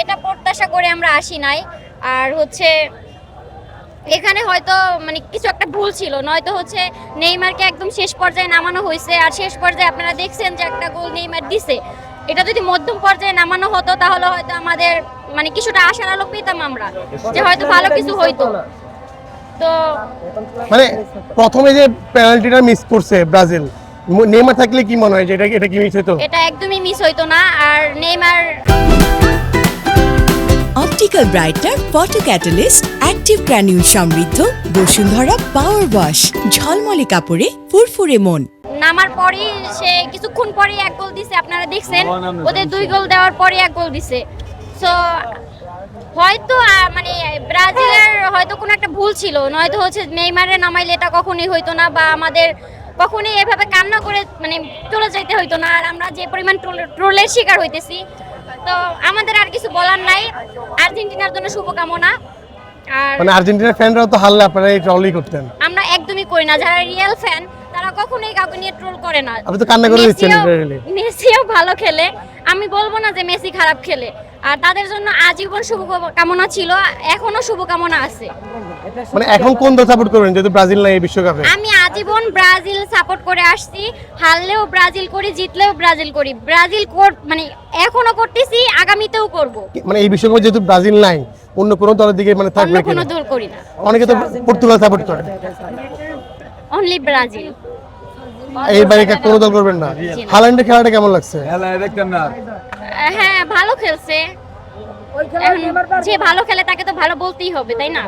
এটা প্রত্যাশা করে আমরা আসি নাই। আর হচ্ছে এখানে হয়তো মানে কিছু একটা ভুল ছিল, নয়তো হচ্ছে নেইমারকে একদম শেষ পর্যায়ে নামানো হয়েছে। আর শেষ পর্যায়ে আপনারা দেখছেন যে একটা গোল নেইমার দিছে। এটা যদি মধ্যম পর্যায়ে নামানো হতো তাহলে হয়তো আমাদের মানে কিছুটা আশার আলো পেতাম আমরা, যে হয়তো ভালো কিছু হইতো। তো মানে প্রথমে যে পেনাল্টিটা মিস করছে ব্রাজিল, নেইমার থাকলে কি মনে হয় যে এটা কি মিস হতো? এটা একদমই মিস হইতো না। আর Neymar optical brighter photo catalyst active granule সমৃদ্ধ বসুন্ধরা পাওয়ার ওয়াশ, ঝলমলে কাপড়ে ফুরফুরে মন। নামার পরই সে কিছুক্ষণ পরেই এক গোল দিছে, আপনারা দেখছেন। ওদের 2 গোল দেওয়ার পরে এক গোল দিছে। সো হয়তো মানে ব্রাজিলের হয়তো কোনো একটা ভুল ছিল, নয়তো হচ্ছে নেইমারে নামাইলে এটা কখনোই হইতো না, বা আমাদের কখনোই এভাবে কান্না করে মানে চলে যাইতে হইতো না। আর আমরা যে পরিমাণ ট্রোলের শিকার হইতেছি, তো আমাদের আর কিছু বলার নাই। আর্জেন্টিনার জন্য শুভকামনা। আর মানে আর্জেন্টিনার ফ্যানরাও তো হারলে আপনারা এই ট্রলই করতেন। আমরা একদমই করি না, যারা রিয়েল ফ্যান তারা কখনোই কাউকে নিয়ে ট্রোল করে না। আপনি তো কান্না করে দিচ্ছেন লিটারালি। মেসিও ভালো খেলে, আমি বলবো না যে মেসি খারাপ খেলে। আর তাদের জন্য আজীবন শুভকামনা ছিল, এখনো শুভকামনা আছে। মানে এখন কোন দল সাপোর্ট করবেন যেহেতু ব্রাজিল নাই এই বিশ্বকাপে? আমি আজীবন ব্রাজিল সাপোর্ট করে আসছি। হারলেও ব্রাজিল করি, জিতলেও ব্রাজিল করি। ব্রাজিল মানে এখনো করতেছি, আগামীতেও করব। মানে এই বিশ্বকাপে যেহেতু ব্রাজিল নাই, অন্য কোন দলের দিকে মানে অন্য থাকবে কোনো কিনা? দল করি না, অনেকে তো পর্তুগাল সাপোর্ট করে। Only Brazil. এইবারে কোন দল করবেন না? হাল্যান্ডের খেলাটা কেমন লাগছে? হ্যাঁ, ভালো খেলছে। এখন যে ভালো খেলে তাকে তো ভালো বলতেই হবে, তাই না?